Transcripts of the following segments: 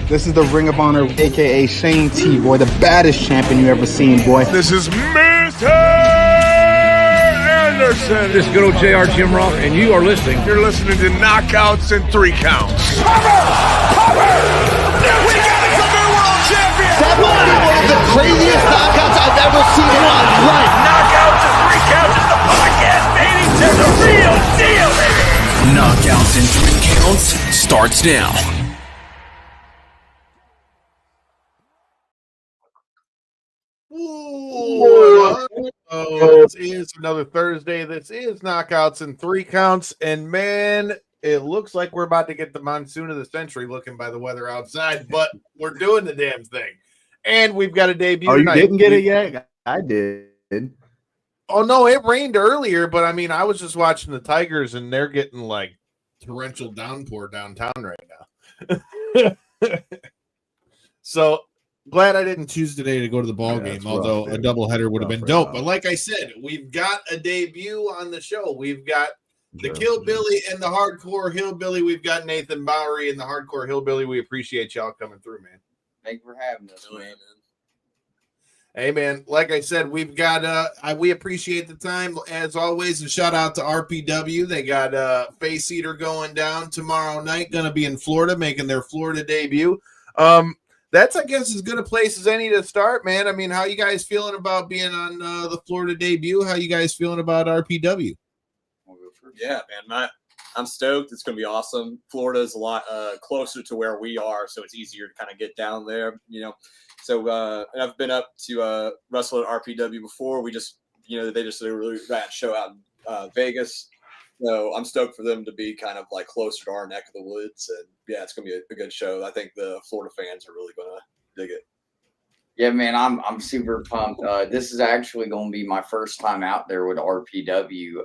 This is the Ring of Honor, a.k.a. Shane T, boy, the baddest champion you ever seen, boy. This is Mr. Anderson. This is good old JR Jim Ross, and you are listening. You're listening to Knockouts in 3 Counts. Cover! We got it from their world champion! That might be one of the craziest knockouts I've ever seen in my life. Knockouts in 3 Counts is the podcast, baby! To the real deal, baby! Knockouts in 3 Counts starts now. This is another Thursday. This is Knockouts in 3 Counts. And man, it looks like we're about to get the monsoon of the century looking by the weather outside, but we're doing the damn thing. And we've got a debut. Oh, you tonight. didn't get it yet? I did. Oh, no, it rained earlier, but I mean, I was just watching the Tigers and they're getting like torrential downpour downtown right now. So glad I didn't choose today to go to the ball game, although a doubleheader would have been dope. But like I said, we've got a debut on the show. We've got the Killbilly and the Hardcore Hillbilly. We've got Nathan Mowery and the Hardcore Hillbilly. We appreciate y'all coming through, man. Thank you for having us, man. Hey, man, like I said, we've got we appreciate the time as always. A shout out to RPW. They got Face Eater going down tomorrow night, gonna be in Florida, making their Florida debut. That's, I guess, as good a place as any to start, man. I mean, how you guys feeling about being on the Florida debut? How you guys feeling about RPW? Yeah, man, I'm stoked. It's going to be awesome. Florida is a lot closer to where we are, so it's easier to kind of get down there, you know. So I've been up to wrestle at RPW before. We just, you know, they just did a really rad show out in Vegas. So I'm stoked for them to be kind of like closer to our neck of the woods. And yeah, it's going to be a good show. I think the Florida fans are really going to dig it. Yeah, man, I'm super pumped. This is actually going to be my first time out there with RPW.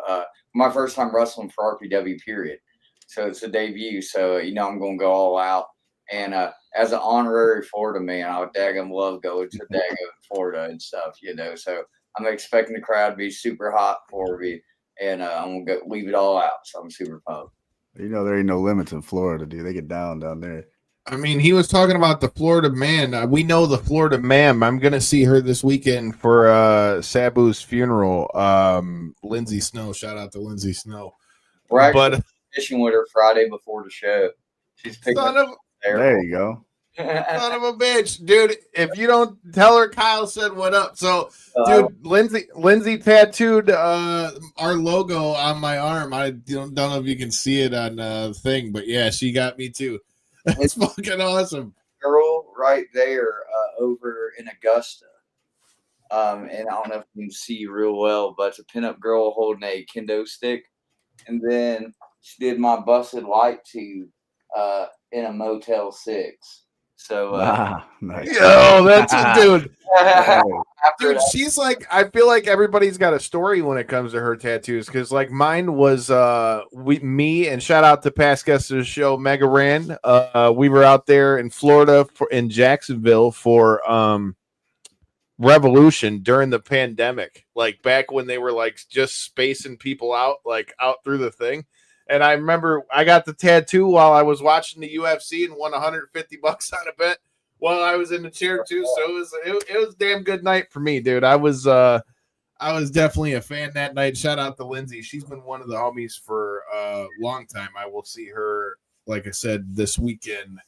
My first time wrestling for RPW, period. So it's a debut. So, you know, I'm going to go all out. And as an honorary Florida man, I would daggum love going to daggum Florida and stuff, you know. So I'm expecting the crowd to be super hot for me. And I'm going to leave it all out. So I'm super pumped. You know, there ain't no limits in Florida, dude. They get down there. I mean, he was talking about the Florida man. We know the Florida ma'am. I'm going to see her this weekend for Sabu's funeral. Lindsay Snow. Shout out to Lindsay Snow. We're actually fishing with her Friday before the show. She's picking up. There you go. Son of a bitch, dude. If you don't tell her Kyle said what up. So, dude, Lindsay tattooed our logo on my arm. I don't know if you can see it on the thing, but yeah, she got me too. That's fucking awesome. Girl right there over in Augusta. And I don't know if you can see real well, but it's a pinup girl holding a kendo stick. And then she did my busted light tube in a Motel 6. So, nice. Yo, that's a dude. Dude, she's like, I feel like everybody's got a story when it comes to her tattoos. Cause like mine was, me and shout out to past guests of the show, Mega Ran. We were out there in Florida in Jacksonville for, Revolution during the pandemic, like back when they were like just spacing people out, like out through the thing. And I remember I got the tattoo while I was watching the UFC and won $150 on a bet while I was in the chair too. So it was a damn good night for me, dude. I was definitely a fan that night. Shout out to Lindsay. She's been one of the homies for a long time. I will see her, like I said, this weekend.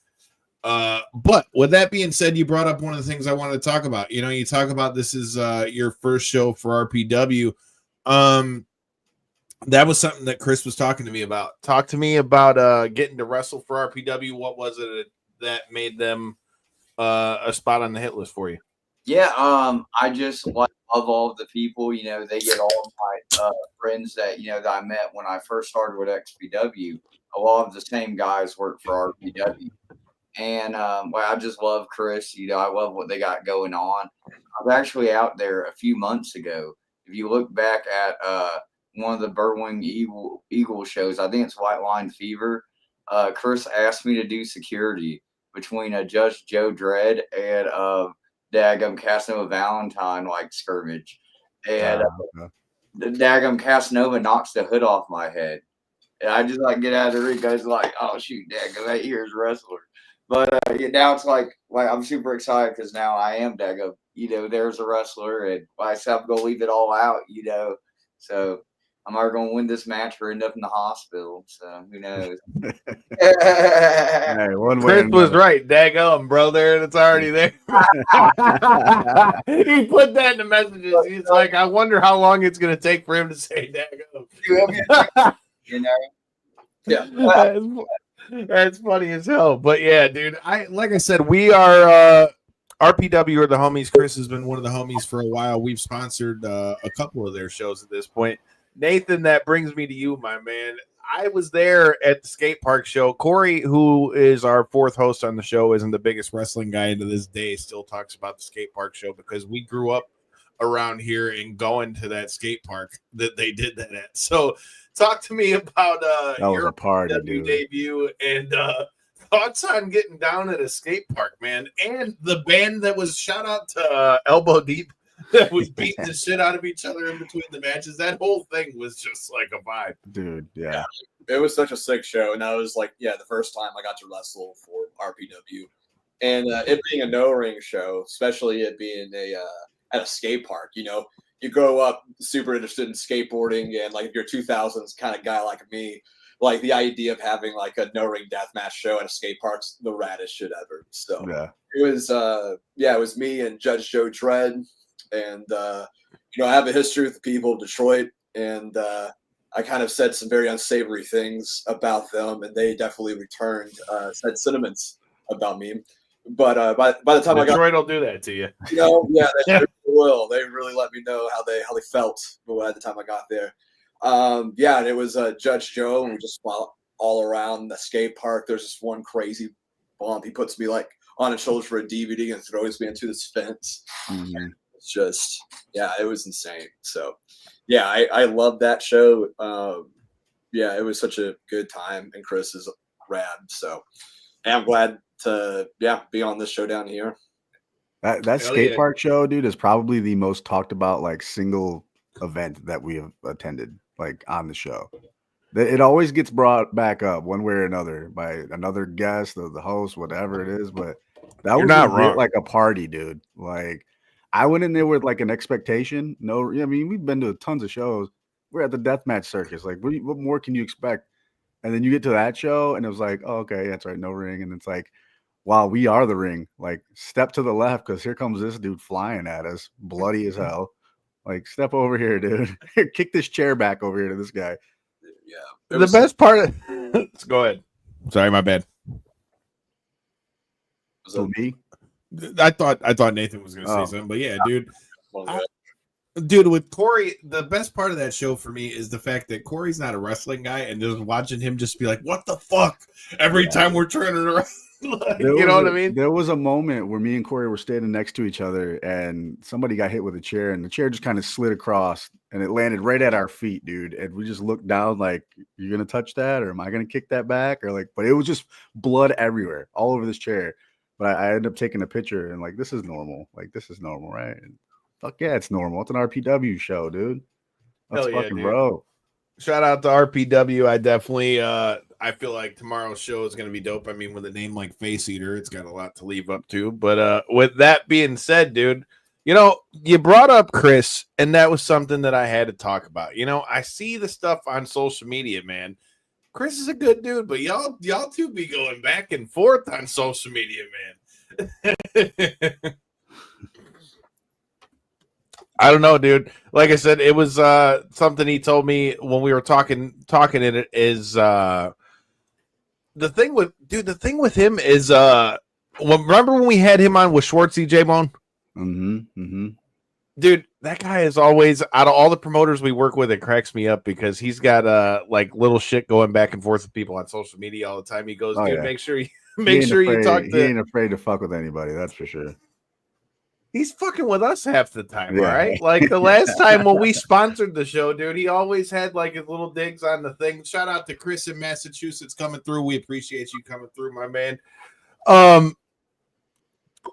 But with that being said, you brought up one of the things I wanted to talk about. You know, you talk about this is your first show for RPW. That was something that Chris was talking to me about. Talk to me about getting to wrestle for RPW. What was it that made them a spot on the hit list for you? Yeah, I just love all of the people. You know, they get all of my friends that, you know, that I met when I first started with XPW. A lot of the same guys work for RPW. And I just love Chris. You know, I love what they got going on. I was actually out there a few months ago. If you look back at one of the Birdwing Eagle shows, I think it's White Line Fever, Chris asked me to do security between Judge Joe Dredd and Daggum Casanova Valentine like scrimmage. And the Daggum Casanova knocks the hood off my head. And I just like get out of the ring. Guys like, oh shoot, Daggum, that here's wrestler. But yeah, now it's like I'm super excited because now I am Dago. There's a wrestler, and like I said, I'm gonna leave it all out. So I'm either gonna win this match or end up in the hospital. So who knows? Hey, one way. Chris was right. Daggum, bro. There, it's already there. He put that in the messages. He's like, I wonder how long it's gonna take for him to say Daggum. Yeah. That's funny as hell. But yeah, dude. Like I said, we are RPW or the homies. Chris has been one of the homies for a while. We've sponsored a couple of their shows at this point. Nathan, that brings me to you, my man. I was there at the skate park show. Corey, who is our fourth host on the show, isn't the biggest wrestling guy to this day, still talks about the skate park show because we grew up around here and going to that skate park that they did that at. So talk to me about your party debut and thoughts on getting down at a skate park, man. And the band that was, shout out to Elbow Deep, that was beating the shit out of each other in between the matches. That whole thing was just like a vibe. Dude, yeah. It was such a sick show. And I was like, the first time I got to wrestle for RPW. And it being a no-ring show, especially it being at a skate park, you grow up super interested in skateboarding, and like if you're a 2000s kind of guy like me, like the idea of having like a no-ring deathmatch show at a skate park's the raddest shit ever. So it was me and Judge Joe Dredd. And, I have a history with the people of Detroit, and I kind of said some very unsavory things about them, and they definitely returned, said sentiments about me. But by the time Detroit will do that to you. They sure will. They really let me know how they felt by the time I got there. And it was Judge Joe, and we just all around the skate park. There's this one crazy bump. He puts me like on his shoulder for a DVD and throws me into this fence. Mm-hmm. Just it was insane. So I love that show. It was such a good time, and Chris is rad. So I'm glad to be on this show down here. That skate park show, dude, is probably the most talked about like single event that we have attended like on the show. It always gets brought back up one way or another by another guest or the host, whatever it is, but that was not wrong. Like a party, dude. Like I went in there with like an expectation. We've been to tons of shows. We're at the Deathmatch Circus. Like, what more can you expect? And then you get to that show, and it was like, oh, okay, that's right, no ring. And it's like, wow, we are the ring. Like, step to the left because here comes this dude flying at us, bloody as hell. Like, step over here, dude. Kick this chair back over here to this guy. Yeah. The best part of go ahead. Sorry, my bad. So me? I thought Nathan was going to say something, but yeah, dude. Dude, with Corey, the best part of that show for me is the fact that Corey's not a wrestling guy, and just watching him just be like, what the fuck? Every time we're turning around. Like, you know what I mean? There was a moment where me and Corey were standing next to each other, and somebody got hit with a chair, and the chair just kind of slid across, and it landed right at our feet, dude. And we just looked down like, you going to touch that, or am I going to kick that back? Or like, but it was just blood everywhere, all over this chair. But I ended up taking a picture and like, this is normal. Like, this is normal, right? And fuck yeah, it's normal. It's an RPW show, dude. That's fucking bro. Shout out to RPW. I definitely I feel like tomorrow's show is going to be dope. I mean, with a name like Face Eater, it's got a lot to leave up to. But with that being said, dude, you brought up Chris, and that was something that I had to talk about. I see the stuff on social media, man. Chris is a good dude, but y'all two be going back and forth on social media, man. I don't know, dude. Like I said, it was something he told me when we were talking in it is the thing with him is remember when we had him on with Schwartzy J-Bone? Mm-hmm. Dude, that guy is always, out of all the promoters we work with, it cracks me up because he's got like little shit going back and forth with people on social media all the time. He goes, dude, make sure you talk to. He ain't afraid to fuck with anybody, that's for sure. He's fucking with us half the time, all right? Like the last time when we sponsored the show, dude, he always had like his little digs on the thing. Shout out to Chris in Massachusetts coming through. We appreciate you coming through, my man.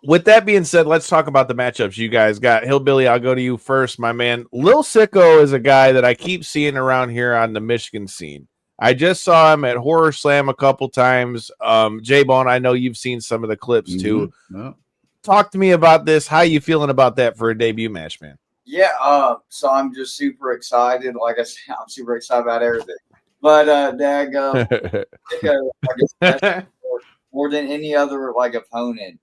With that being said, let's talk about the matchups you guys got. Hillbilly, I'll go to you first, my man. Lil Sicko is a guy that I keep seeing around here on the Michigan scene. I just saw him at Horror Slam a couple times. J-Bone, I know you've seen some of the clips too. Yeah. Talk to me about this. How you feeling about that for a debut match, man? Yeah, so I'm just super excited. Like I said, I'm super excited about everything. But I guess more than any other like opponent.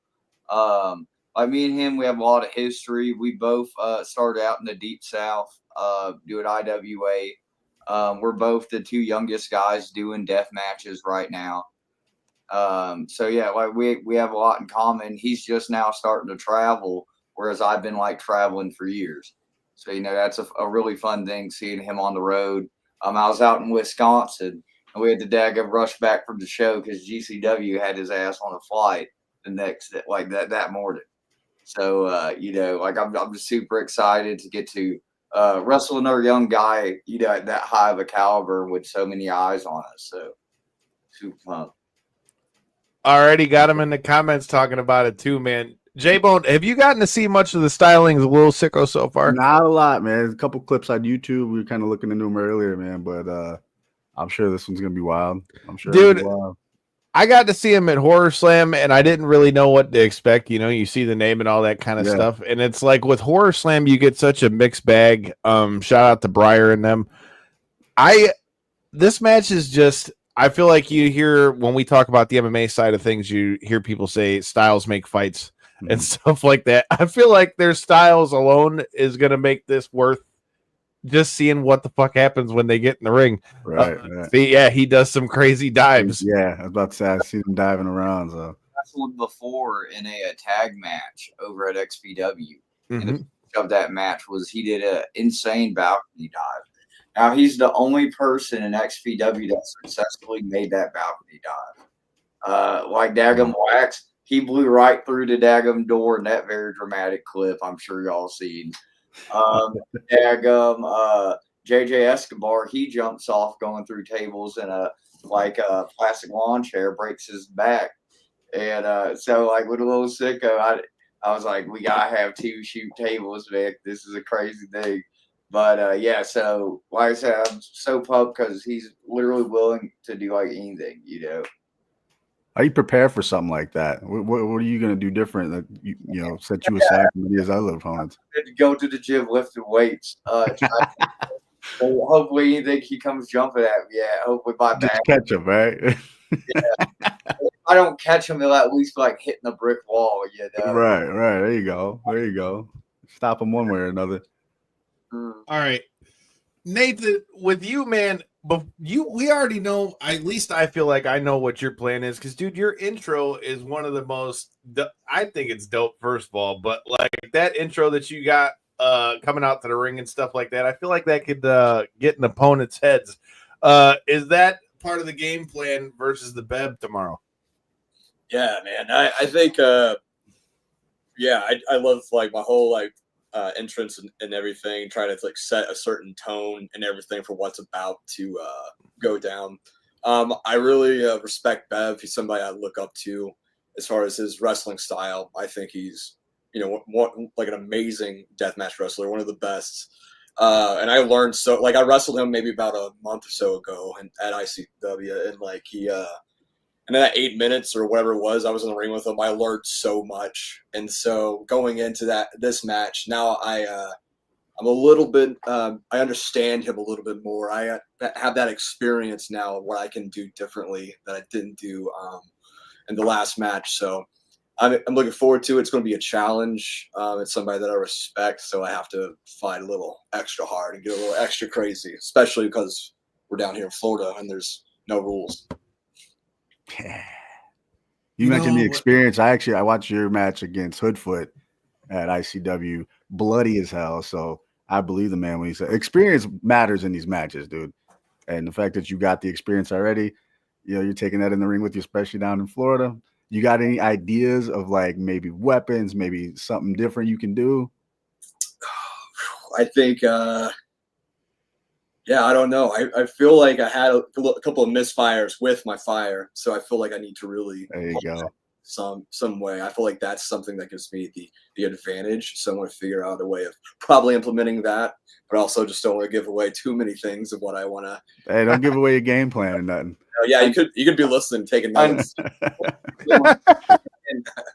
Like me and him, we have a lot of history. We both started out in the Deep South, doing IWA. We're both the two youngest guys doing death matches right now. So yeah, like we have a lot in common. He's just now starting to travel, whereas I've been like traveling for years. So that's a really fun thing seeing him on the road. I was out in Wisconsin, and we had to daggum rush back from the show because GCW had his ass on a flight the next that morning. So like I'm just super excited to get to wrestle another young guy, at that high of a caliber with so many eyes on us. So super pumped. Already got him in the comments talking about it too, man. J-Bone, have you gotten to see much of the stylings of Lil Sicko so far? Not a lot, man. There's a couple clips on YouTube. We were kind of looking into them earlier, man, but I'm sure this one's gonna be wild. I'm sure, dude. I got to see him at Horror Slam, and I didn't really know what to expect. You see the name and all that kind of stuff, and it's like with Horror Slam, you get such a mixed bag. Shout out to Breyer and them. This match is just. I feel like you hear when we talk about the MMA side of things, you hear people say styles make fights and stuff like that. I feel like their styles alone is going to make this worth just seeing what the fuck happens when they get in the ring. Right. He does some crazy dives. Yeah, I was about to say I see him diving around. So wrestled before in a tag match over at XPW. Mm-hmm. And the of that match was he did an insane balcony dive. Now he's the only person in XPW that successfully made that balcony dive. Like Daggum Wax, he blew right through the Daggum door in that very dramatic clip. I'm sure y'all seen. Daggum JJ Escobar, he jumps off going through tables in a plastic lawn chair, breaks his back, and so like with a Little Sicko, I was like, we gotta have two shoot tables, Vic. This is a crazy thing. But so like I said, I'm so pumped because he's literally willing to do like anything, How you prepare for something like that? What are you gonna do different that set you aside from any of his other opponents? Go to the gym lifting weights. So hopefully anything he comes jumping at me, hopefully my back. Just catch him, right? If I don't catch him, he'll at least like hitting a brick wall, Right. There you go. Stop him one way or another. All right, Nathan, with you, man, but we already know, at least I feel like I know what your plan is, because dude, your intro is one of the most, I think it's dope, first of all, but like that intro that you got coming out to the ring and stuff like that, I feel like that could get in opponents' heads. Is that part of the game plan versus the Beb tomorrow? Yeah, man, I think I love like my whole entrance and everything, try to like set a certain tone and everything for what's about to go down. I really respect Bev. He's somebody I look up to as far as his wrestling style. I think he's like an amazing deathmatch wrestler, one of the best. And I learned I wrestled him maybe about a month or so ago at ICW, and like he and in that 8 minutes or whatever it was, I was in the ring with him. I learned so much. And so going into this match, now I'm a little bit, I understand him a little bit more. I have that experience now, what I can do differently that I didn't do in the last match. So I'm looking forward to it. It's going to be a challenge. It's somebody that I respect, so I have to fight a little extra hard and get a little extra crazy, especially because we're down here in Florida and there's no rules. You mentioned the experience. I watched your match against Hoodfoot at ICW, bloody as hell. So I believe the man when he said experience matters in these matches, dude. And the fact that you got the experience already, you're taking that in the ring with you, especially down in Florida. You got any ideas of like maybe weapons, maybe something different you can do? I think I don't know. I feel like I had a couple of misfires with my fire, so I feel like I need to really. There you go. some way. I feel like that's something that gives me the advantage. So I want to figure out a way of probably implementing that, but also just don't want to give away too many things of what I want to. Hey, don't give away your game plan or nothing. Yeah, you could be listening, taking notes.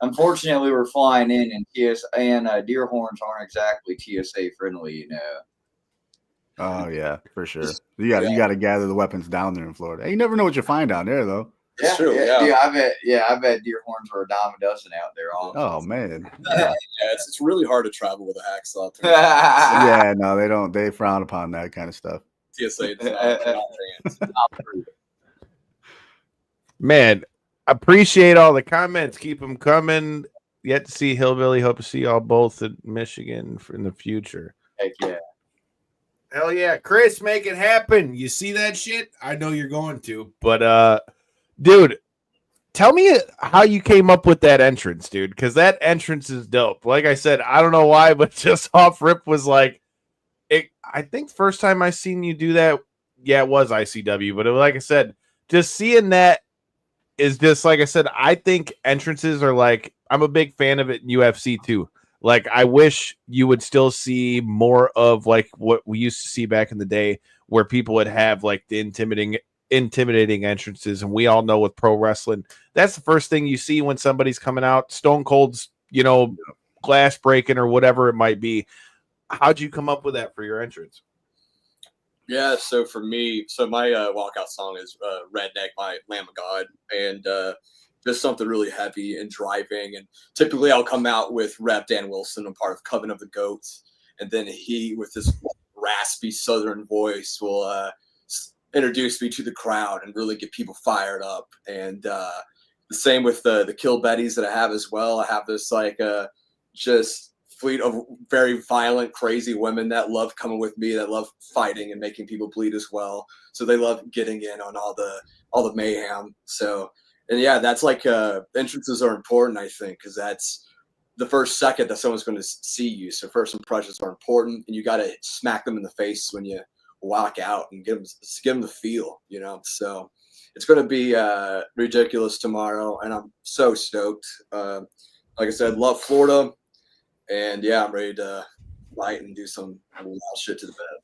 Unfortunately, we're flying in, and deer horns aren't exactly TSA friendly, you know. Oh yeah, for sure. You got to gather the weapons down there in Florida. Hey, you never know what you find down there, though. It's true. Yeah, I bet deer horns are a dime a dozen out there. Honestly. Oh man. Yeah, it's really hard to travel with a hacksaw. Yeah, no, they don't. They frown upon that kind of stuff. TSA. Man, appreciate all the comments. Keep them coming. Yet to see Hillbilly. Hope to see y'all both in Michigan in the future. Heck yeah. Hell yeah. Chris, make it happen. You see that shit? I know you're going to. But, dude, tell me how you came up with that entrance, dude, because that entrance is dope. Like I said, I don't know why, but just off rip was like, I think the first time I seen you do that, it was ICW. But like I said, just seeing that is just, like I said, I think entrances are like, I'm a big fan of it in UFC too. Like, I wish you would still see more of like what we used to see back in the day, where people would have like the intimidating entrances. And we all know with pro wrestling, that's the first thing you see when somebody's coming out. Stone Cold's, glass breaking or whatever it might be. How'd you come up with that for your entrance? Yeah, so for me, my walkout song is Redneck by Lamb of God, and just something really heavy and driving. And typically I'll come out with Rep Dan Wilson, I'm part of Coven of the Goats, and then he, with this raspy southern voice, will introduce me to the crowd and really get people fired up. And the same with the kill Bettys that I have as well. I have this just fleet of very violent, crazy women that love coming with me, that love fighting and making people bleed as well. So they love getting in on all the mayhem. So, and yeah, that's like entrances are important, I think, because that's the first second that someone's going to see you. So first impressions are important, and you got to smack them in the face when you walk out and give them the feel, So it's going to be ridiculous tomorrow, and I'm so stoked. Like I said, love Florida. And yeah, I'm ready to fight and do some wild shit to the bed.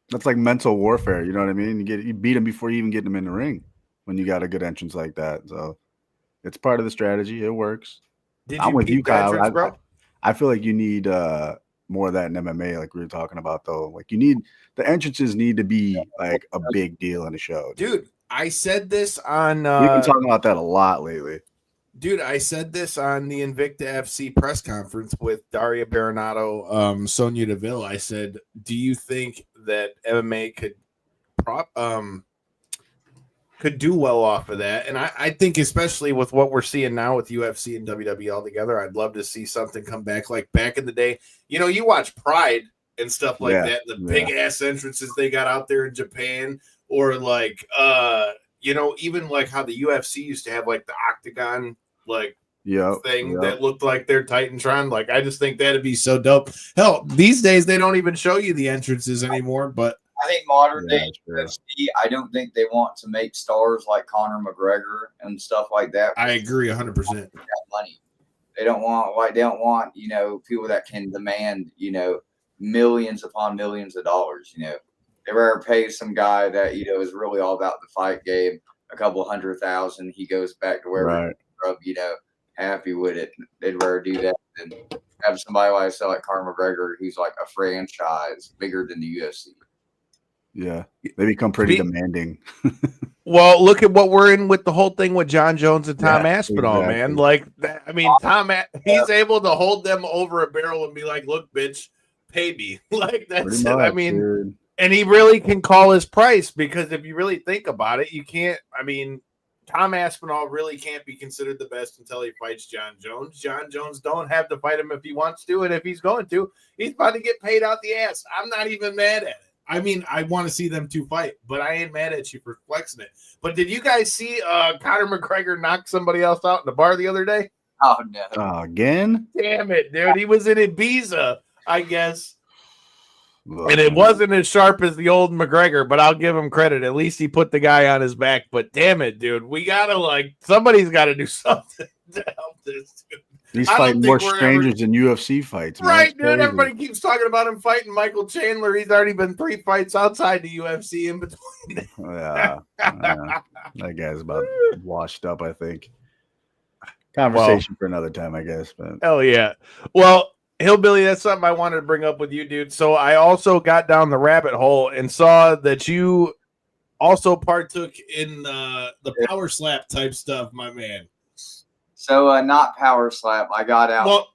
That's like mental warfare. You know what I mean? You beat them before you even get them in the ring when you got a good entrance like that. So it's part of the strategy. It works. I'm with you, Kyle. Entrance, I feel like you need more of that in MMA, like we were talking about, though. Like the entrances need to be like a big deal in the show. Dude, I said this on. We've been talking about that a lot lately. Dude, I said this on the Invicta FC press conference with Daria Baronato, Sonya Deville. I said, do you think that MMA could do well off of that? And I think especially with what we're seeing now with UFC and WWE all together, I'd love to see something come back like back in the day. You watch Pride and stuff like that, the big-ass entrances they got out there in Japan, or like even like how the UFC used to have like the octagon thing that looked like their Titantron. Like, I just think that'd be so dope. Hell, these days they don't even show you the entrances anymore. But I think modern day UFC, I don't think they want to make stars like Conor McGregor and stuff like that. I agree 100%. Money. They don't want people that can demand millions upon millions of dollars. They rather pay some guy that is really all about the fight game, a couple $100,000. He goes back to where happy with it. They'd rather do that than have somebody like Conor McGregor, who's like a franchise bigger than the UFC. Yeah, they become pretty demanding. Well, look at what we're in with the whole thing with John Jones and Tom Aspinall, man. Like, he's able to hold them over a barrel and be like, "Look, bitch, pay me." Like, that's it. Dude. And he really can call his price, because if you really think about it, you can't. Tom Aspinall really can't be considered the best until he fights John Jones. John Jones don't have to fight him if he wants to, and if he's going to, he's about to get paid out the ass. I'm not even mad at it. I want to see them two fight, but I ain't mad at you for flexing it. But did you guys see Conor McGregor knock somebody else out in the bar the other day? Oh, no. Again? Damn it, dude. He was in Ibiza, I guess. And it wasn't as sharp as the old McGregor, but I'll give him credit. At least he put the guy on his back. But damn it, dude, we gotta somebody's got to do something to help this dude. He's fighting more strangers than UFC fights, man. Right, dude. Everybody keeps talking about him fighting Michael Chandler. He's already been 3 fights outside the UFC in between. Yeah. That guy's about washed up, I think. Conversation for another time, I guess. But hell yeah. Well, Hillbilly, that's something I wanted to bring up with you, dude. So I also got down the rabbit hole and saw that you also partook in the power slap type stuff, my man. So not power slap. I got out.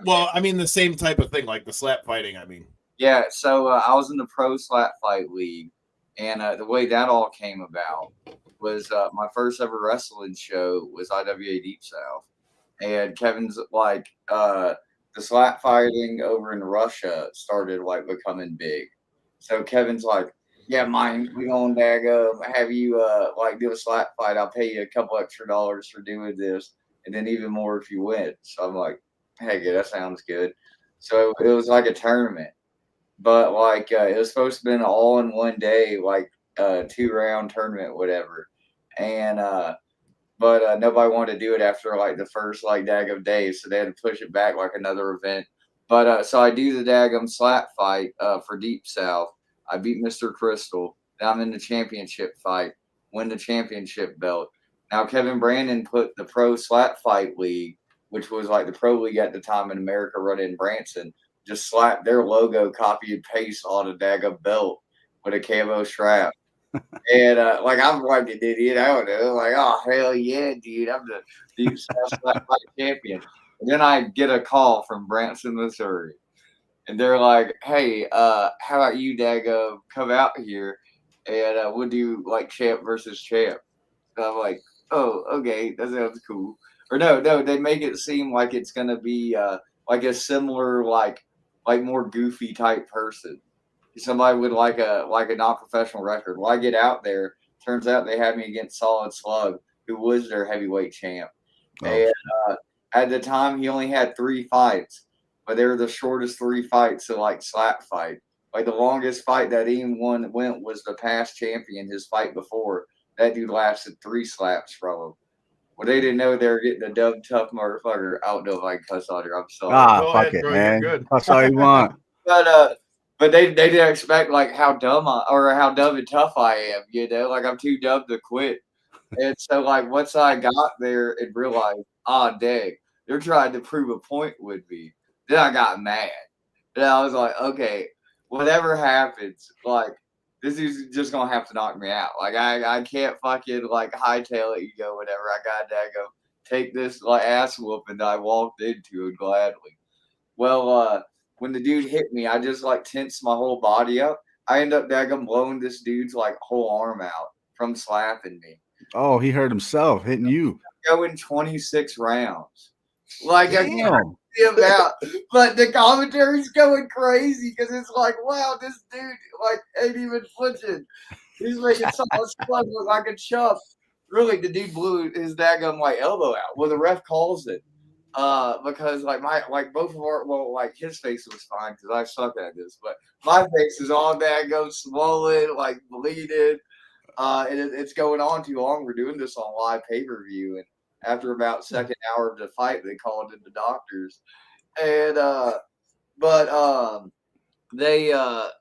I mean the same type of thing, like the slap fighting. I mean, yeah. So I was in the pro slap fight league, and the way that all came about was my first ever wrestling show was IWA Deep South, and Kevin's like the slap fighting over in Russia started like becoming big. So Kevin's like, yeah, mine, we gonna have you like do a slap fight. I'll pay you a couple extra dollars for doing this, and then even more if you win. So I'm like, hey, yeah, that sounds good. So it was like a tournament, but like it was supposed to be an all in one day, like 2-round tournament, whatever. And but nobody wanted to do it after like the first like daggum day, so they had to push it back like another event. But so I do the daggum slap fight for Deep South. I beat Mr. Crystal. Then I'm in the championship fight, win the championship belt. Now Kevin Brandon put the pro slap fight league, which was like the pro league at the time in America, run in Branson, just slapped their logo, copy and paste on a daggum belt with a camo strap. And like I'm like an idiot, I don't know, like, oh hell yeah, dude, I'm the Deep South slap fight champion. And then I get a call from Branson, Missouri, and they're like, hey, how about you, daggum, come out here and we'll do like champ versus champ. And I'm like, oh, okay, that sounds cool. Or no, they make it seem like it's gonna be like a similar like more goofy type person. Somebody with like a non-professional record. Well, I get out there, turns out they had me against Solid Slug, who was their heavyweight champ. Oh. And at the time, he only had 3 fights, but they were the shortest 3 fights to like slap fight. Like the longest fight that anyone went was the past champion, his fight before. That dude lasted 3 slaps from him. Well, they didn't know they were getting a dumb tough motherfucker. I don't know if I can cuss on here. I'm sorry. Fuck ahead, it, bro, man. That's all you want. But they didn't expect like how dumb and tough I am, you know, like I'm too dumb to quit. And so like once I got there and realized, dang, they're trying to prove a point with me, then I got mad. And I was like, okay, whatever happens, like this is just gonna have to knock me out. Like I can't fucking like hightail it, whatever. I gotta go take this like ass whooping that I walked into it gladly. Well, when the dude hit me, I just like tensed my whole body up. I end up blowing this dude's like whole arm out from slapping me. Oh, he hurt himself hitting you. Going 26 rounds. Like I can't him out. But the commentary's going crazy because it's like, wow, this dude like ain't even flinching. He's making Solid Slug look like a chuff. Really, the dude blew his daggum like elbow out. Well, the ref calls it. Because both of our his face was fine because I suck at this, but my face is all daggum swollen, like bleeding. And it's going on too long. We're doing this on live pay-per-view, and after about second hour of the fight, they called in the doctors, and they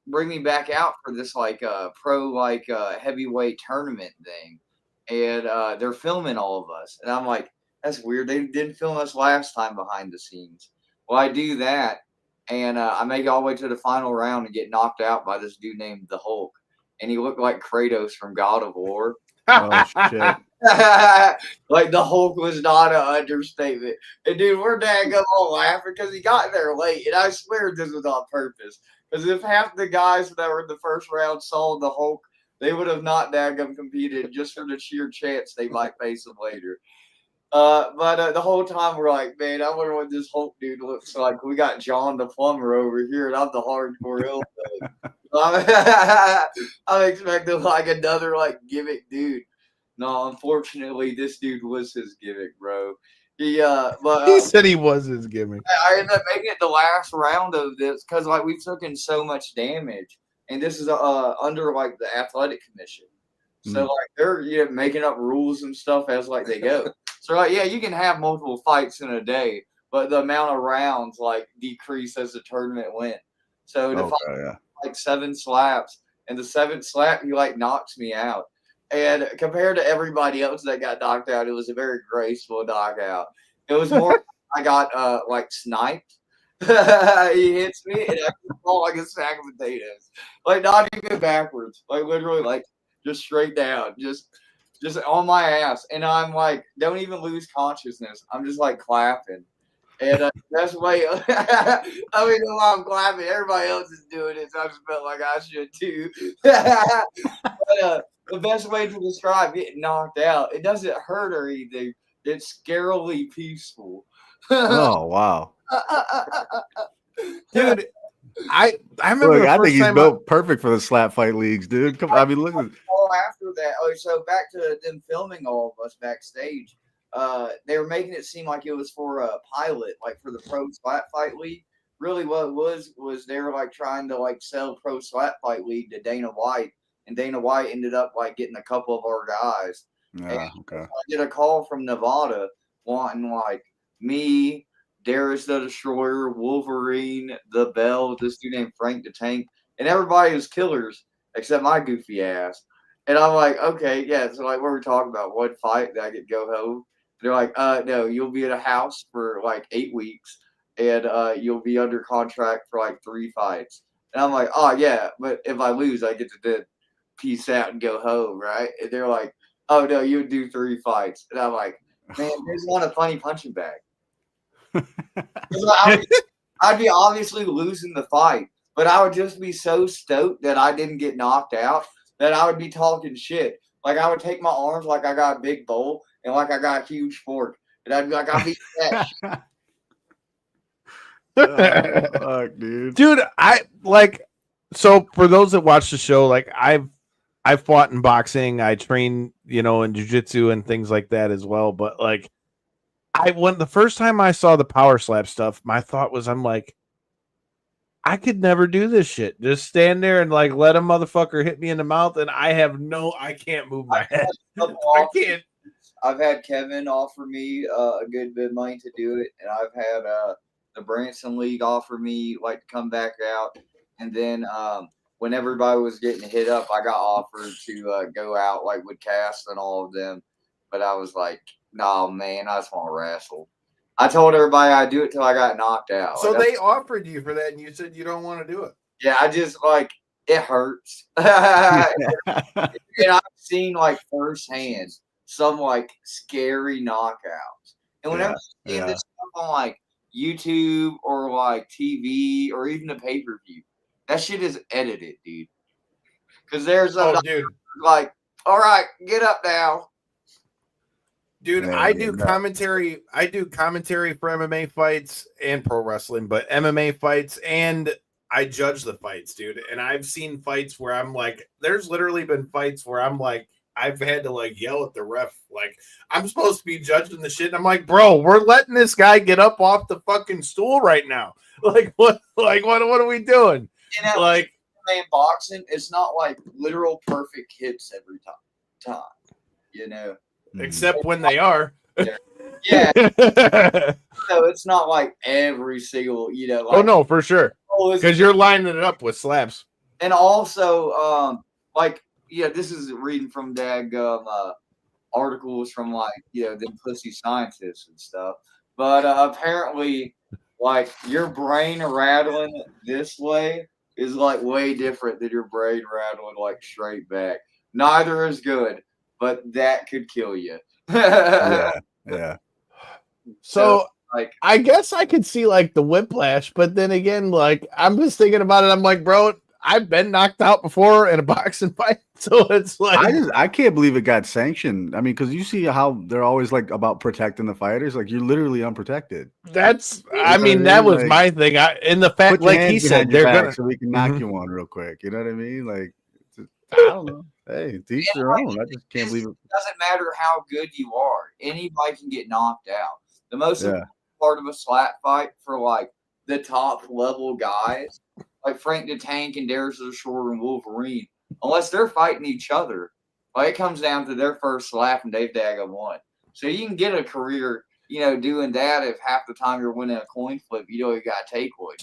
bring me back out for this pro heavyweight tournament thing, and they're filming all of us, and I'm like, that's weird. They didn't film us last time behind the scenes. Well, I do that, and I make it all the way to the final round and get knocked out by this dude named the Hulk. And he looked like Kratos from God of War. Oh, shit. Like the Hulk was not an understatement. And dude, we're daggum all laughing because he got there late. And I swear this was on purpose. Because if half the guys that were in the first round saw the Hulk, they would have not daggum competed just for the sheer chance they might face him later. But the whole time we're like, man, I wonder what this Hulk dude looks like. We got John the Plumber over here, and I'm the Hardcore Hillbilly. I'm expecting like another like gimmick dude. No, unfortunately, this dude was his gimmick, bro. But He said he was his gimmick. I ended up making it the last round of this because like we took in so much damage, and this is under like the athletic commission, so like they're making up rules and stuff as like they go. So like yeah, you can have multiple fights in a day, but the amount of rounds like decrease as the tournament went. So to fight like 7 slaps, and the 7th slap he like knocks me out. And compared to everybody else that got knocked out, it was a very graceful knockout. It was more I got like sniped. He hits me and I fall like a sack of potatoes. Like not even backwards. Like literally like just straight down. Just on my ass. And I'm like, don't even lose consciousness. I'm just like clapping. And that's way I mean while I'm clapping, everybody else is doing it, so I just felt like I should too. But, the best way to describe getting knocked out, it doesn't hurt or anything. It's scarily peaceful. Oh wow, Dude, I remember. Look, I think he's time built perfect for the slap fight leagues, dude. Come on, I mean, look at all after that. Oh, so back to them filming all of us backstage. They were making it seem like it was for a pilot, like for the Pro Slap Fight League. Really, what it was they were like trying to like sell Pro Slap Fight League to Dana White. And Dana White ended up like getting a couple of our guys. yeah, okay. I get a call from Nevada wanting like me, Darius the Destroyer, Wolverine, The Bell, this dude named Frank the Tank, and everybody was killers except my goofy ass. And I'm like, okay, yeah. So like, what we're talking about? One fight that I get to go home. They're like, no, you'll be at a house for like 8 weeks, and you'll be under contract for like 3 fights. And I'm like, oh yeah, but if I lose, I get to peace out and go home, right? And they're like, oh no, you would do 3 fights. And I'm like, man, there's one a funny punching bag. I'd be obviously losing the fight, but I would just be so stoked that I didn't get knocked out that I would be talking shit. Like I would take my arms like I got a big bowl and like I got a huge fork. And I'd be like, I'll be that shit. Oh, fuck, dude, I like. So for those that watch the show, like I fought in boxing, I train, in jiu-jitsu and things like that as well. But like, when the first time I saw the power slap stuff, my thought was, I'm like, I could never do this shit. Just stand there and like let a motherfucker hit me in the mouth, and I can't move my head. I can't. I've had Kevin offer me a good bit of money to do it, and I've had the Branson League offer me like to come back out, and then when everybody was getting hit up, I got offered to go out like with Cass and all of them, but I was like, no, man, I just want to wrestle. I told everybody I'd do it till I got knocked out. So they offered you for that, and you said you don't want to do it. Yeah, I just like it hurts. And I've seen like firsthand some like scary knockouts, and whenever I see this stuff on like YouTube or like TV or even a pay-per-view, that shit is edited, dude. Because there's dude, like, all right, get up now. Dude, I do commentary. I do commentary for MMA fights and pro wrestling, but MMA fights, and I judge the fights, dude. And I've seen fights where I'm like, there's literally been fights where I'm like, I've had to like yell at the ref, like I'm supposed to be judging the shit. And I'm like, bro, we're letting this guy get up off the fucking stool right now. Like what? Like what are we doing? Like in boxing, it's not like literal perfect hits every time, except when they are. Yeah. So it's not like every single, like, oh no, for sure. Because you're lining it up with slaps. And also, this is reading from articles from them pussy scientists and stuff. But apparently, like your brain rattling this way is like way different than your brain rattling like straight back. Neither is good, but that could kill you. Yeah. So like, I guess I could see like the whiplash, but then again, like I'm just thinking about it. I'm like, bro, I've been knocked out before in a boxing fight, so it's like I can't believe it got sanctioned. I mean, because you see how they're always like about protecting the fighters. Like you're literally unprotected. That's, I mean, that was like, my thing. In the fact, like he said, they're gonna so we can knock you one real quick. You know what I mean? Like, I don't know. Hey, teach their own. I just can't believe it. Doesn't matter how good you are. Anybody can get knocked out. The most important part of a slap fight for like the top level guys, like Frank the Tank and Darius the Shore and Wolverine, unless they're fighting each other, like it comes down to their first slap and they've won. So you can get a career, doing that if half the time you're winning a coin flip, you got to take one,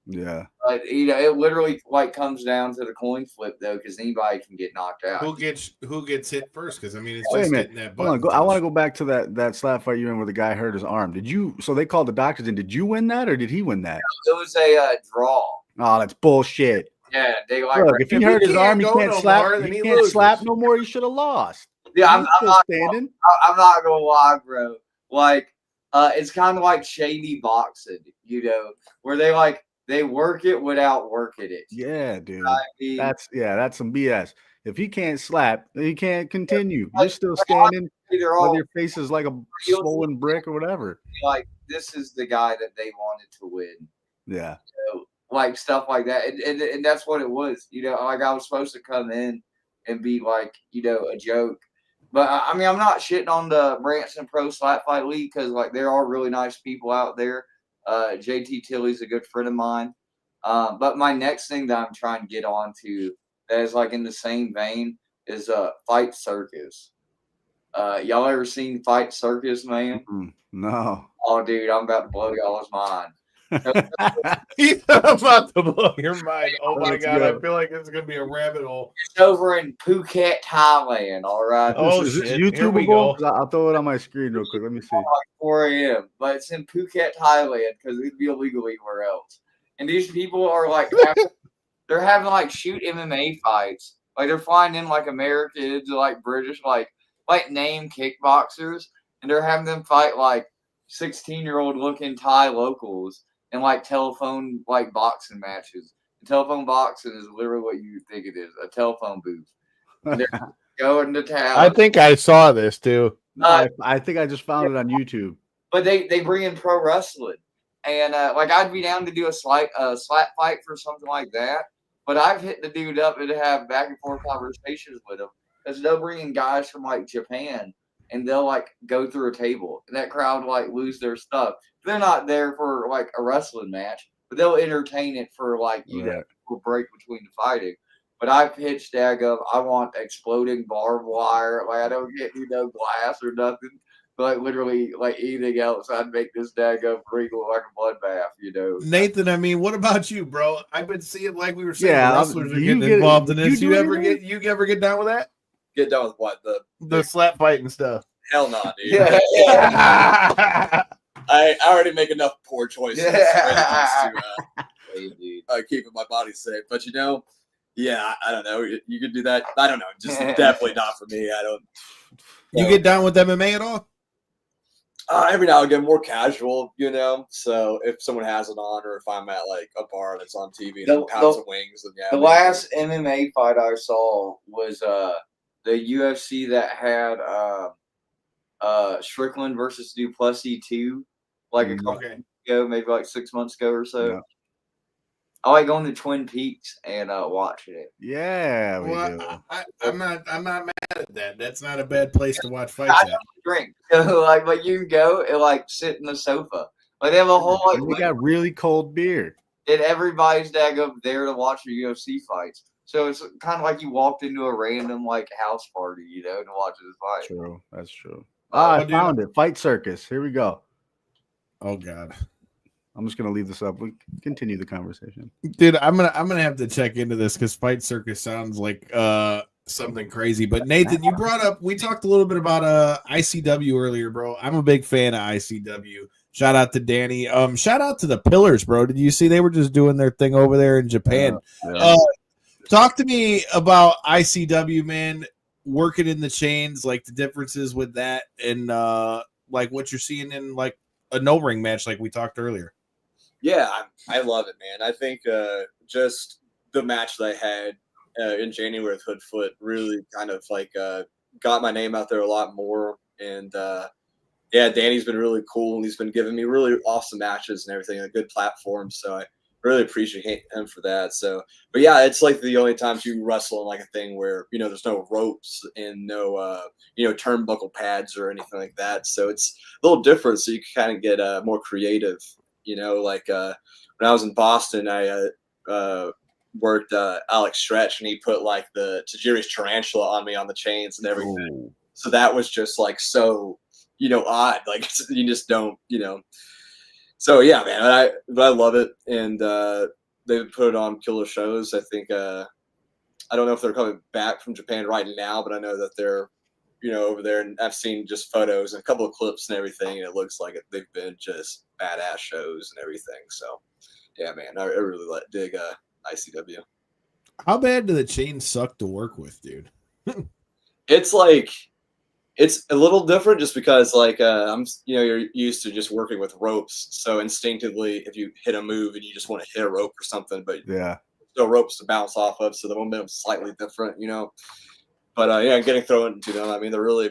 Yeah. But, it literally like comes down to the coin flip though, because anybody can get knocked out. Who gets hit first? Because I mean, it's Wait a just minute. getting that Hold button. on. I want to go back to that slap fight you in where the guy hurt his arm. So they called the doctors in. Did you win that or did he win that? It was a draw. Oh, that's bullshit. Yeah, they like. Look, if he hurt his arm, he can't slap. He can't slap no more. He should have lost. Yeah, I'm not standing. I'm not gonna lie, bro. Like, it's kind of like shady boxing, where they work it without working it. Yeah, dude. I mean, that's some BS. If he can't slap, then he can't continue. You're still standing. Whether your face is like a swollen brick or whatever. Like, this is the guy that they wanted to win. Yeah. Like stuff like that, and that's what it was. Like I was supposed to come in and be like, a joke. But I mean, I'm not shitting on the Branson Pro Slap Fight League because like there are really nice people out there. JT Tilley's a good friend of mine. But my next thing that I'm trying to get on to that is like in the same vein is Fight Circus. Y'all ever seen Fight Circus, man? No. Oh, dude, I'm about to blow y'all's mind. He's about to blow your mind. Oh my God, I feel like it's gonna be a rabbit hole. It's over in Phuket, Thailand. All right. Is this YouTubeable? I'll throw it on my screen real quick. Let me see. Like 4 a.m. But it's in Phuket, Thailand, because it'd be illegal anywhere else. And these people are like, they're having like shoot MMA fights. Like they're flying in like Americans or like British, like name kickboxers, and they're having them fight like 16-year-old looking Thai locals and like telephone like boxing matches. And telephone boxing is literally what you think it is, a telephone booth. And they're going to town. I think I saw this too. I think I just found it on YouTube. But they bring in pro wrestling. And like I'd be down to do a slap fight for something like that. But I've hit the dude up and have back and forth conversations with him. Because they'll bring in guys from like Japan and they'll like go through a table. And that crowd will like lose their stuff. They're not there for like a wrestling match, but they'll entertain it for like a break between the fighting. But I pitched I want exploding barbed wire. Like I don't get glass or nothing. But like literally like anything else, I'd make this daggum ring look like a bloodbath, Nathan, I mean, what about you, bro? I've been seeing like we were saying, the wrestlers are getting involved in this. You ever get down with that? Get down with what? The slap fighting stuff. Hell no, dude. Yeah. I already make enough poor choices when it comes to keeping my body safe. But I don't know. You could do that. I don't know. Just definitely not for me. I don't. You get down with MMA at all? Every now and again, more casual, So if someone has it on, or if I'm at like a bar and it's on TV and pounds of wings, then The last MMA fight I saw was the UFC that had Strickland versus Duplessis 2, like a couple months ago, maybe like 6 months ago or so. Yeah. I like going to Twin Peaks and watching it. Yeah, I'm not mad at that. That's not a bad place to watch fights at. Drink, like you can go and like sit in the sofa. Like they have a whole we got really cold beer, and everybody's there to watch the UFC fights. So it's kind of like you walked into a random like house party, to watch this fight. True, that's true. I found it. Fight Circus. Here we go. Oh God. I'm just gonna leave this up. We continue the conversation, dude. I'm gonna have to check into this because Fight Circus sounds like something crazy. But Nathan, we talked a little bit about ICW earlier, bro. I'm a big fan of ICW. Shout out to Danny. Shout out to the Pillars, bro. Did you see they were just doing their thing over there in Japan? Talk to me about ICW, man. Working in the chains, like the differences with that, and like what you're seeing in like a no ring match, like we talked earlier. Yeah, I love it, man. I think just the match that I had in January with Hoodfoot really kind of like got my name out there a lot more. And Danny's been really cool, and he's been giving me really awesome matches and everything, a good platform. So I really appreciate him for that. So, but yeah, it's like the only times you wrestle in like a thing where, you know, there's no ropes and no, you know, turnbuckle pads or anything like that. So it's a little different. So you can kind of get more creative, you know, like when I was in Boston, I worked Alex Stretch, and he put like the Tajiri's tarantula on me on the chains and everything. Ooh. So that was just like so, you know, odd. Like you just don't, you know. So yeah, man, I love it, and they put it on killer shows. I think I don't know if they're coming back from Japan right now, but I know that they're, you know, over there, and I've seen just photos and a couple of clips and everything, and it looks like they've been just badass shows and everything. So yeah, man, I really dig ICW. How bad do the chains suck to work with, dude? It's like, it's a little different just because like I'm, you know, you're used to just working with ropes, so instinctively if you hit a move and you just want to hit a rope or something, but Yeah. still ropes to bounce off of, so the momentum's slightly different, you know. But yeah, getting thrown into them, I mean, they're really,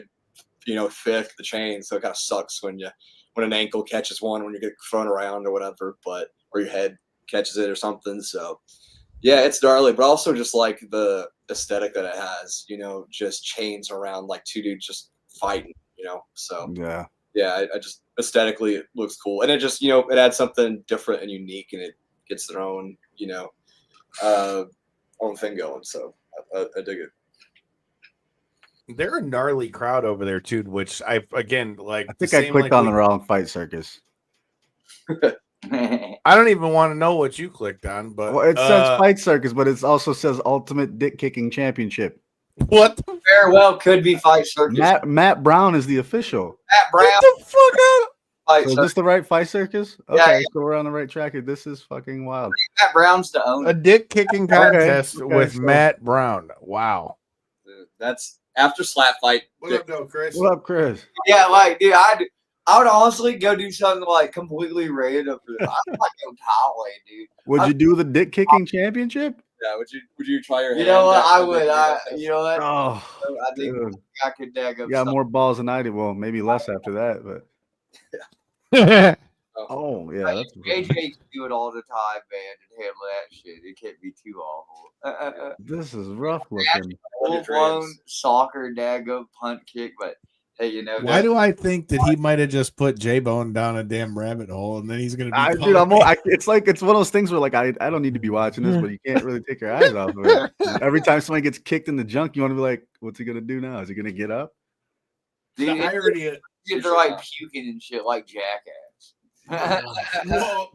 you know, thick, the chain, so it kind of sucks when an ankle catches one when you get thrown around or whatever, but or your head catches it or something. So yeah, it's gnarly, but also just like the aesthetic that it has, you know, just chains around like two dudes just fighting, you know. So Yeah. I just aesthetically it looks cool, and it just, you know, it adds something different and unique, and it gets their own, you know, own thing going. So I dig it. They're a gnarly crowd over there too, which I again like. I think I clicked on the wrong Fight Circus. I don't even want to know what you clicked on, but Well, it says Fight Circus, but it also says Ultimate Dick Kicking Championship. What? Very well could be Fight Circus. Matt Brown is the official. Matt Brown. Get the fuck out! Fight So is Circus. this the right Fight Circus? Okay, Yeah. so we're on the right track here. This is fucking wild. Matt Brown's the owner. A dick kicking contest Okay, with so- Matt Brown. Wow. That's after slap fight. What up, though, Chris? What up, Chris? Yeah, like, dude, I would honestly go do something like completely random for this. I'm like go Thailand, dude. Would you do the Dick Kicking Championship? Yeah, would you try your You hand know what? at I the would. contest? You know what? Oh, I think dude. I could dag up. You got something. more balls than I did. Well, maybe less after that, but That's oh yeah, Like, that's AJ can do it all the time, man, and handle that shit. It can't be too awful. this is rough looking. Full blown soccer dago punt kick, but hey, you know. Why do I think that he might have just put J-Bone down a damn rabbit hole and then he's going to be Dude, it's like it's one of those things where like I don't need to be watching this, but you can't really take your eyes off of it. Every time somebody gets kicked in the junk, you want to be like, what's he gonna do now? Is he gonna get up? the irony of, They're like puking and shit like Jackass. well,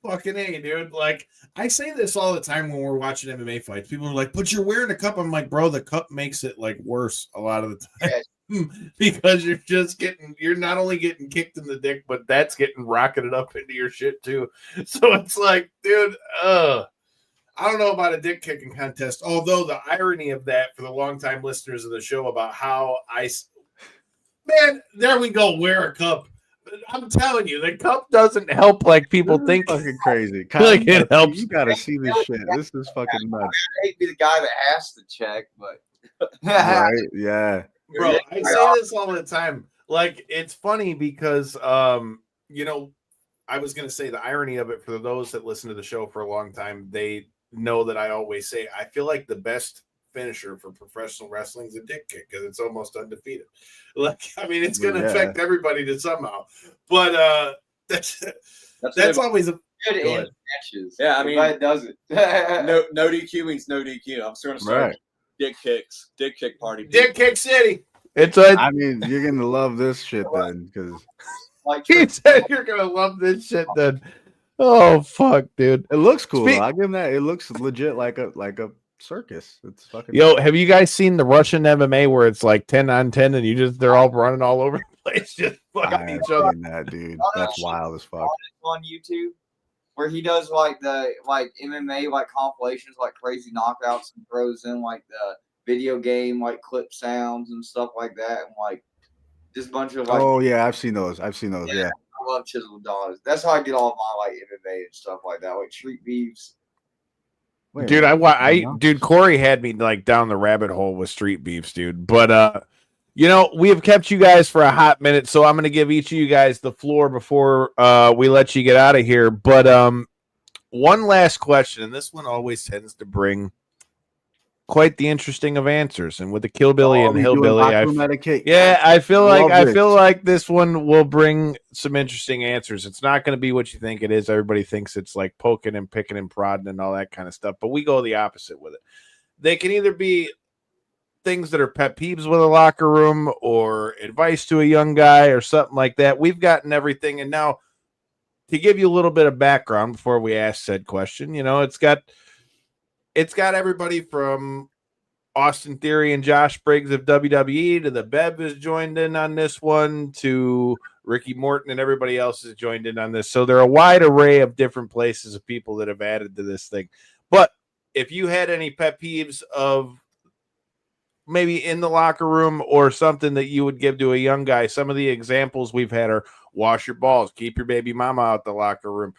fucking A, dude. Like, I say this all the time when we're watching MMA fights. People are like, but you're wearing a cup. I'm like, bro, the cup makes it like worse a lot of the time. Because you're not only getting kicked in the dick, but that's getting rocketed up into your shit too. So it's like, dude, I don't know about a dick kicking contest. Although the irony of that for the longtime listeners of the show about how man, there we go, wear a cup. I'm telling you, the cup doesn't help like people This is think. fucking crazy. Like it helps. You gotta see this shit. This is fucking nuts. I hate to be the guy that has to check, but Right? Yeah. Bro, I say this all the time. Like, it's funny because, you know, I was going to say the irony of it for those that listen to the show for a long time, they know that I always say, I feel like the best finisher for professional wrestling is a dick kick because it's almost undefeated. Like, I mean, it's going to affect everybody to somehow, but that's always a good in matches. Yeah, I mean, it doesn't. no DQ means no DQ. I'm still gonna start Right. dick kick party. dick kick city. I mean, you're gonna love this shit then, because Like he said you're gonna love this shit then. Oh fuck, dude. it looks cool. Speak- I'll give him that. It looks legit like a circus. It's fucking Yo, have you guys seen the Russian MMA where it's like 10 on 10 and they're all running all over the place just I fucking have each other? seen that, dude. That's wild as fuck. on YouTube where he does like the MMA like compilations like crazy knockouts and throws in like the video game like clip sounds and stuff like that and like just a bunch of like Oh yeah, I've seen those. Yeah. I love chiseled dollars. That's how I get all my like MMA and stuff like that, like street beefs. Wait, Dude, what? dude, Corey had me like down the rabbit hole with street beefs, dude. But you know, we have kept you guys for a hot minute, so I'm gonna give each of you guys the floor before we let you get out of here. But one last question, and this one always tends to bring quite the interesting of answers. And with the Killbilly and the Hillbilly, I feel like this one will bring some interesting answers. It's not going to be what you think it is. Everybody thinks it's like poking and picking and prodding and all that kind of stuff, but we go the opposite with it. They can either be things that are pet peeves with a locker room or advice to a young guy or something like that. We've gotten everything. And now to give you a little bit of background before we ask said question, it's got everybody from Austin Theory and Josh Briggs of WWE to the Bev has joined in on this one to Ricky Morton and everybody else has joined in on this. So there are a wide array of different places of people that have added to this thing. But if you had any pet peeves of maybe in the locker room or something that you would give to a young guy, some of the examples we've had are wash your balls, keep your baby mama out the locker room.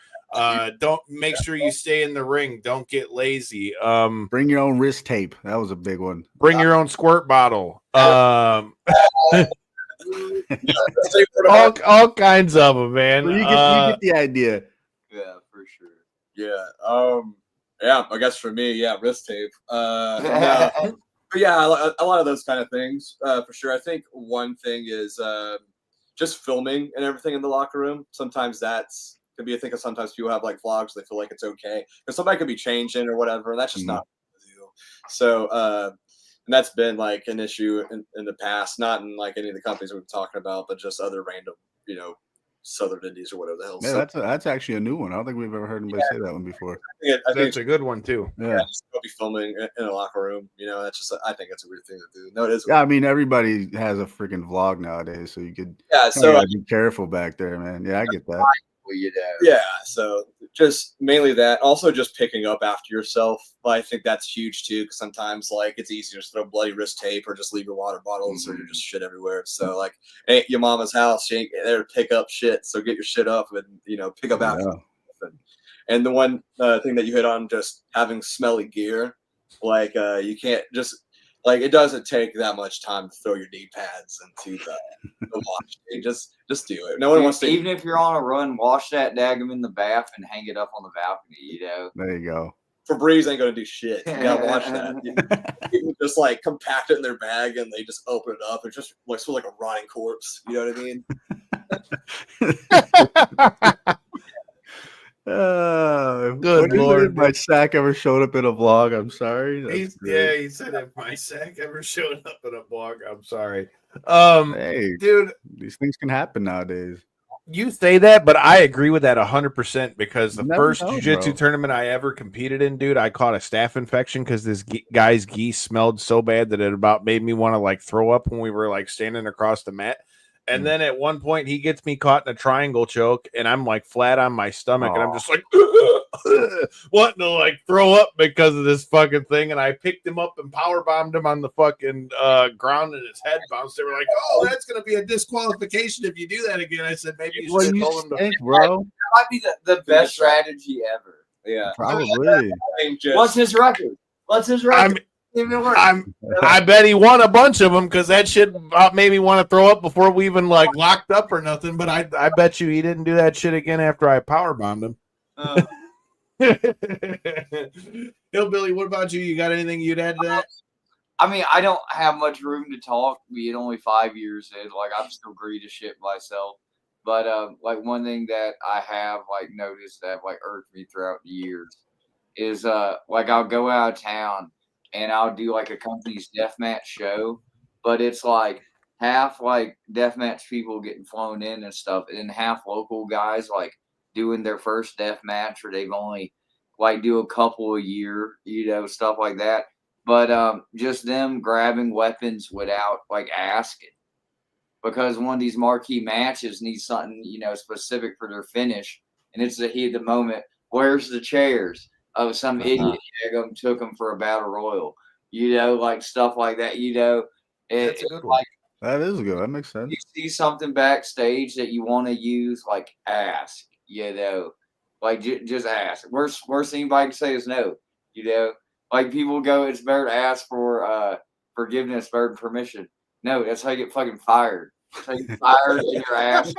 Don't make sure you stay in the ring. Don't get lazy. Bring your own wrist tape. That was a big one. Bring your own squirt bottle. All kinds of them, man. You get the idea. Yeah, for sure. Yeah. Yeah, I guess for me, wrist tape. No. But yeah, a lot of those kind of things, for sure. I think one thing is just filming and everything in the locker room. Sometimes could be a thing, because sometimes people have like vlogs, they feel like it's okay because somebody could be changing or whatever, and that's just not the deal. So and that's been like an issue in the past, not in like any of the companies we've been talking about, but just other random, Southern Indies or whatever the hell. Yeah, that's actually a new one. I don't think we've ever heard anybody say that one before. I think it's a good one too. Yeah, just go be filming in a locker room. That's just, I think it's a weird thing to do. No, it is. Yeah, I mean, everybody has a freaking vlog nowadays, so you could. Yeah, so be careful back there, man. Yeah, I get that. Yeah, so just mainly that. Also, just picking up after yourself. I think that's huge too, because sometimes like it's easier to throw bloody wrist tape or just leave your water bottles or you're just shit everywhere. So like, ain't your mama's house. She ain't there to pick up shit. So get your shit up and pick up after. And the one thing that you hit on, just having smelly gear, like you can't just. Like, it doesn't take that much time to throw your knee pads into the wash. Just do it. No one wants to. Even if you're on a run, wash that daggum in the bath and hang it up on the balcony. There you go. Febreze ain't gonna do shit. You gotta wash that. People just like compact it in their bag and they just open it up. It just looks like a rotting corpse. You know what I mean? Good Lord. If my sack ever showed up in a vlog, I'm sorry. He said if my sack ever showed up in a vlog, I'm sorry. Hey, dude, these things can happen nowadays. You say that, but I agree with that 100% because the first know, jiu-jitsu tournament I ever competed in, dude, I caught a staph infection because this guy's gi smelled so bad that it about made me want to like throw up when we were like standing across the mat. And then at one point he gets me caught in a triangle choke and I'm like flat on my stomach and I'm just like wanting to like throw up because of this fucking thing. And I picked him up and power bombed him on the fucking ground and his head bounced. They were like, "Oh, that's going to be a disqualification if you do that again." I said, "Maybe you should tell him to." Bro, that might be the best strategy ever. Yeah, probably. What's his record? I bet he won a bunch of them because that shit made me want to throw up before we even like locked up or nothing. But I bet you he didn't do that shit again after I power bombed him. Hillbilly, what about you? You got anything you'd add to that? I mean, I don't have much room to talk. Being only 5 years in, like I'm still greedy as shit myself. But like one thing that I have like noticed that like irked me throughout the years is like I'll go out of town and I'll do like a company's deathmatch show, but it's like half like deathmatch people getting flown in and stuff, and half local guys like doing their first deathmatch or they've only like do a couple a year, stuff like that. But just them grabbing weapons without like asking, because one of these marquee matches needs something specific for their finish, and it's the heat of the moment. Where's the chairs? Oh, some idiot took them for a battle royal, like stuff like that. That's a good one. Like, that is good. That makes sense. You see something backstage that you want to use, like ask, like just ask. Worst anybody can say is no, Like people go, it's better to ask for forgiveness, better than permission. No, that's how you get fucking fired. That's how you get fired in your ass.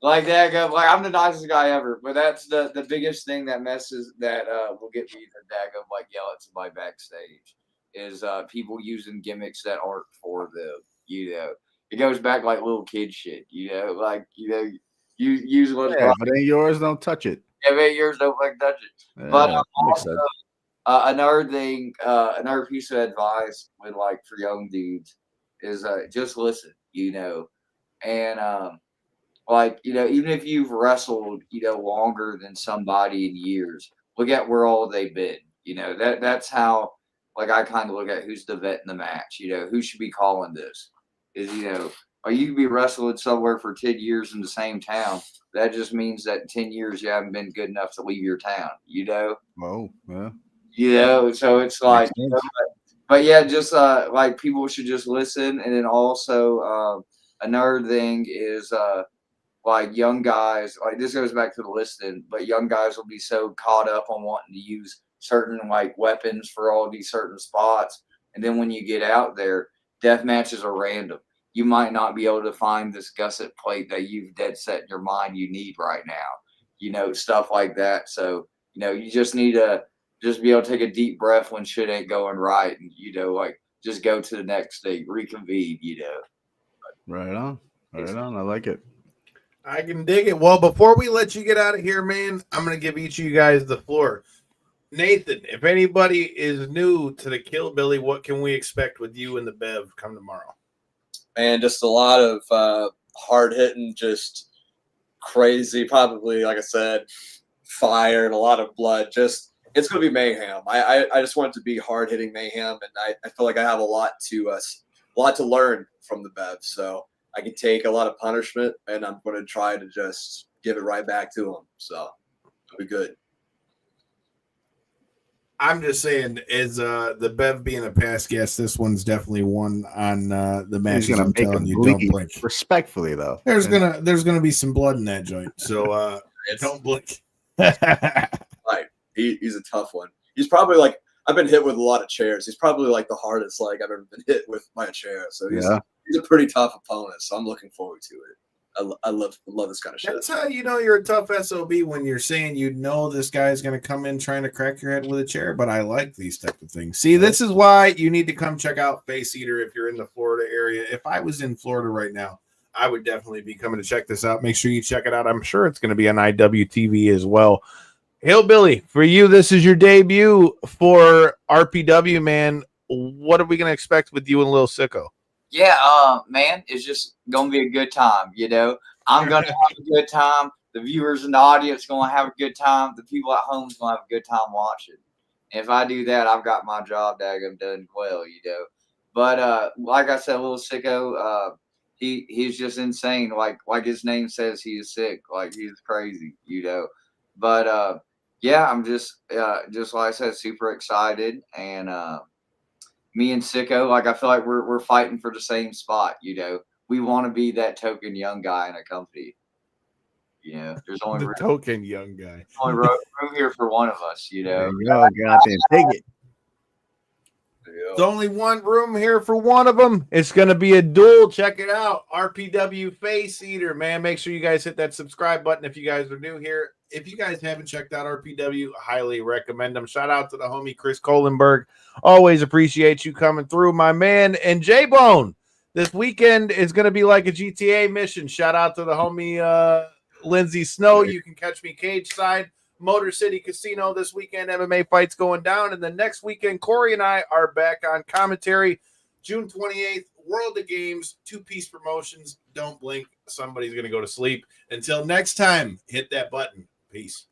Like that, like I'm the nicest guy ever, but that's the biggest thing that messes that will get me the dag of like yell at somebody backstage is people using gimmicks that aren't for them. You know, it goes back like little kid shit. You know, like you use what's Yeah, if it ain't yours, don't touch it. If it ain't yours, don't like touch it. Yeah, But that makes also, sense. another thing, another piece of advice with like for young dudes is just listen. You know, and like, you know, even if you've wrestled, you know, longer than somebody in years, look at where all they've been. You know, that's how like I kind of look at who's the vet in the match, you know, who should be calling this. Is, you know, or you could be wrestling somewhere for 10 years in the same town. That just means that in 10 years you haven't been good enough to leave your town, you know? Oh, yeah. You know, so it's like you know, but yeah, just like people should just listen. And then also another thing is like young guys, like this goes back to the listing, but young guys will be so caught up on wanting to use certain like weapons for all these certain spots. And then when you get out there, death matches are random. You might not be able to find this gusset plate that you've dead set in your mind you need right now, you know, stuff like that. So, you know, you just need to just be able to take a deep breath when shit ain't going right. And, you know, like just go to the next thing, reconvene, you know. Right on. Right on. I like it. I can dig it. Well, before we let you get out of here, man, I'm going to give each of you guys the floor. Nathan, if anybody is new to the Killbilly, what can we expect with you and the Bev come tomorrow? And just a lot of hard hitting, just crazy, probably, like I said, fire and a lot of blood. Just it's going to be mayhem. I just want it to be hard hitting mayhem, and I feel like I have a lot to learn from the Bev. So I can take a lot of punishment, and I'm going to try to just give it right back to him. So it'll be good. I'm just saying, as the Bev being a past guest, this one's definitely one on the matches. He's gonna I'm make telling him you, bleed. don't blink. Respectfully, though, There's gonna be some blood in that joint, so don't blink. Right, he's a tough one. He's probably like I've been hit with a lot of chairs. He's probably like the hardest like I've ever been hit with by a chair. So he's a pretty tough opponent. So I'm looking forward to it. I love this kind of shit. That's how you know you're a tough SOB, when you're saying you know this guy's going to come in trying to crack your head with a chair. But I like these type of things. See, this is why you need to come check out Face Eater if you're in the Florida area. If I was in Florida right now, I would definitely be coming to check this out. Make sure you check it out. I'm sure it's going to be on IWTV as well. Hillbilly, for you, this is your debut for RPW, man. What are we going to expect with you and Lil Sicko? Yeah, man, it's just gonna be a good time. You know, I'm gonna have a good time. The viewers in the audience gonna have a good time. The people at home's gonna have a good time watching. And if I do that, I've got my job daggum done well. You know, but like I said, Lil Sicko, he's just insane. Like his name says, he is sick. Like he's crazy. You know, but yeah, I'm just like I said, super excited. And me and Sicko, like I feel like we're fighting for the same spot. You know, we want to be that token young guy in a company. You know, there's only token young guy. Only room here for one of us. You know, goddamn, take it. There's only one room here for one of them. It's going to be a duel. Check it out. RPW Face Eater, man. Make sure you guys hit that subscribe button if you guys are new here. If you guys haven't checked out RPW, highly recommend them. Shout out to the homie Chris Kohlenberg. Always appreciate you coming through, my man. And J-Bone, this weekend is going to be like a GTA mission. Shout out to the homie Lindsay Snow. You can catch me cage side. Motor City Casino this weekend. MMA fights going down. And the next weekend, Corey and I are back on commentary. June 28th, World of Games, 2-piece promotions. Don't blink. Somebody's going to go to sleep. Until next time, hit that button. Peace.